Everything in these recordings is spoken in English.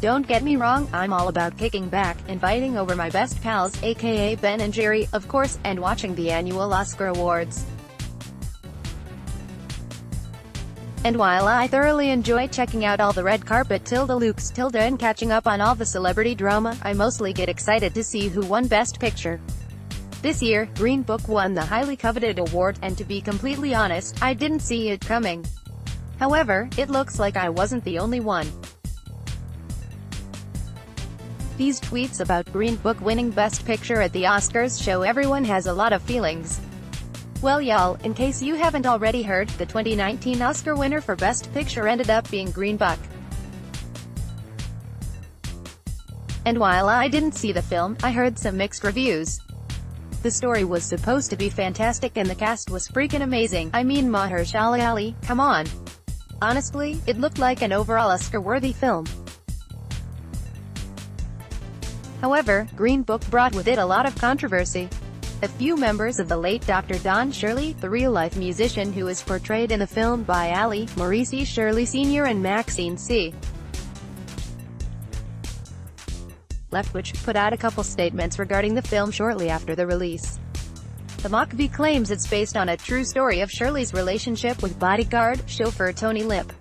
Don't get me wrong, I'm all about kicking back, inviting over my best pals, aka Ben and Jerry, of course, and watching the annual Oscar Awards. And while I thoroughly enjoy checking out all the red carpet lewks and catching up on all the celebrity drama, I mostly get excited to see who won Best Picture. This year, Green Book won the highly coveted award, and to be completely honest, I didn't see it coming. However, it looks like I wasn't the only one. These tweets about Green Book winning Best Picture at the Oscars show everyone has a lot of feelings. Well y'all, in case you haven't already heard, the 2019 Oscar winner for Best Picture ended up being Green Book. And while I didn't see the film, I heard some mixed reviews. The story was supposed to be fantastic and the cast was freaking amazing. I mean Mahershala Ali, come on. Honestly, it looked like an overall Oscar-worthy film. However, Green Book brought with it a lot of controversy. A few members of the late Dr. Don Shirley, the real-life musician who is portrayed in the film by Ali, Maurice Shirley Sr. and Maxine C. Lewks put out a couple statements regarding the film shortly after the release. The movie claims it's based on a true story of Shirley's relationship with bodyguard, chauffeur Tony Lip.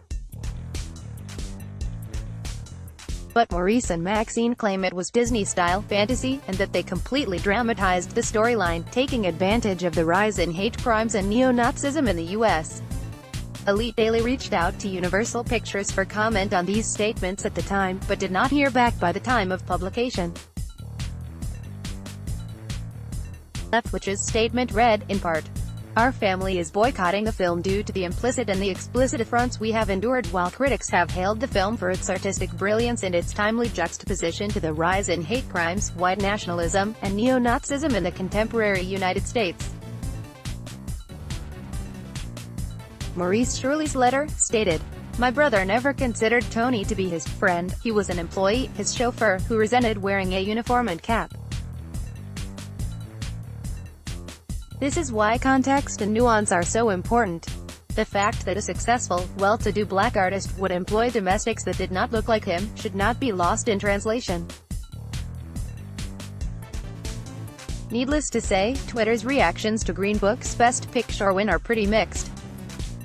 But Maurice and Maxine claim it was Disney-style fantasy, and that they completely dramatized the storyline, taking advantage of the rise in hate crimes and neo-Nazism in the U.S. Elite Daily reached out to Universal Pictures for comment on these statements at the time, but did not hear back by the time of publication. Lewks' statement read, in part, "Our family is boycotting the film due to the implicit and the explicit affronts we have endured. While critics have hailed the film for its artistic brilliance and its timely juxtaposition to the rise in hate crimes, white nationalism, and neo-Nazism in the contemporary United States." Maurice Shirley's letter stated, "My brother never considered Tony to be his friend. He was an employee, his chauffeur, who resented wearing a uniform and cap. This is why context and nuance are so important. The fact that a successful, well-to-do black artist would employ domestics that did not look like him, should not be lost in translation." Needless to say, Twitter's reactions to Green Book's Best Picture win are pretty mixed.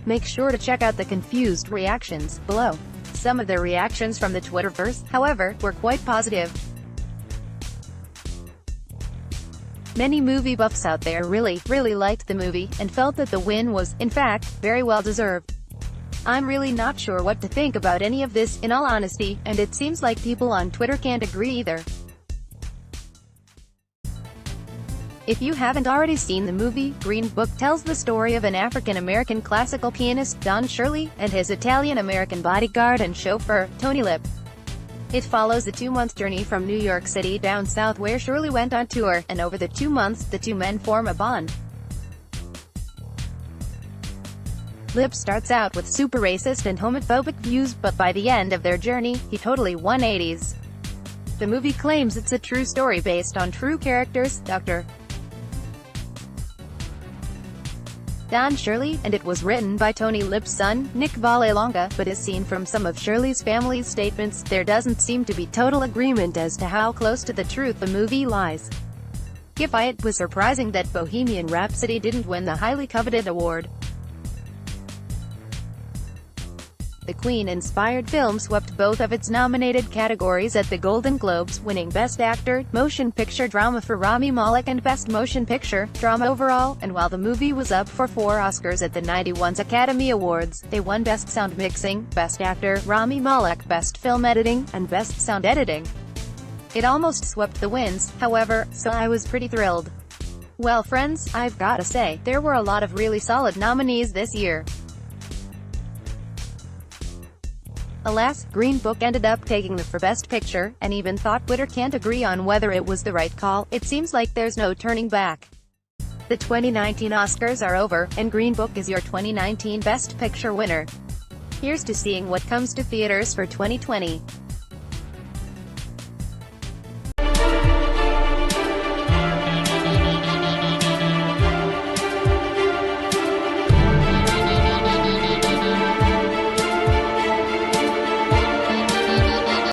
Make sure to check out the confused reactions below. Some of the reactions from the Twitterverse, however, were quite positive. Many movie buffs out there really liked the movie, and felt that the win was, in fact, very well deserved. I'm really not sure what to think about any of this, in all honesty, and it seems like people on Twitter can't agree either. If you haven't already seen the movie, Green Book tells the story of an African-American classical pianist, Don Shirley, and his Italian-American bodyguard and chauffeur, Tony Lip. It follows a 2-month journey from New York City down south where Shirley went on tour, and over the 2 months, the two men form a bond. Lip starts out with super racist and homophobic views, but by the end of their journey, he totally 180s. The movie claims it's a true story based on true characters, Dr. Don Shirley, and it was written by Tony Lip's son, Nick Vallelonga, but as seen from some of Shirley's family's statements, there doesn't seem to be total agreement as to how close to the truth the movie lies. It was surprising that Bohemian Rhapsody didn't win the highly coveted award. The Queen-inspired film swept both of its nominated categories at the Golden Globes, winning Best Actor, Motion Picture Drama for Rami Malek and Best Motion Picture Drama overall, and while the movie was up for 4 Oscars at the 91's Academy Awards, they won Best Sound Mixing, Best Actor, Rami Malek, Best Film Editing, and Best Sound Editing. It almost swept the wins, however, so I was pretty thrilled. Well friends, I've gotta say, there were a lot of really solid nominees this year. Alas, Green Book ended up taking the for Best Picture, and even though Twitter can't agree on whether it was the right call, it seems like there's no turning back. The 2019 Oscars are over, and Green Book is your 2019 Best Picture winner. Here's to seeing what comes to theaters for 2020.